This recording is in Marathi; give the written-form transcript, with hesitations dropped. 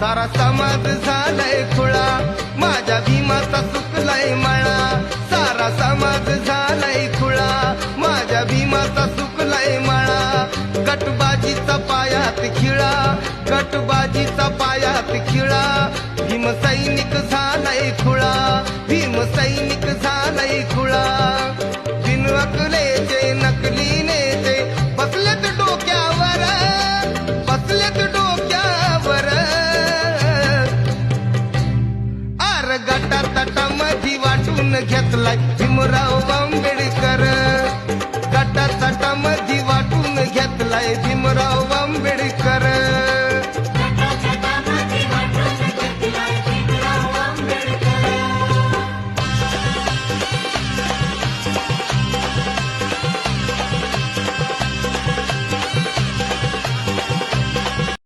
सारा समाज झालाय खुळा माझ्या भीमाचा सुकलाय मळा सारा समाज झालाय खुळा माझ्या भीमाचा सुकलाय मळा गटबाजीचा पायात खिळा गटबाजीचा पायात खिळा भीम सैनिक झालाय खुळा भीम सैनिक झालाय खुळा बिन अकलेचे नकली नेते बसलेत डोक्यावर बसलेत डोक्यावर आर गटा तटा मधी वाटून घेतलाय भीमराव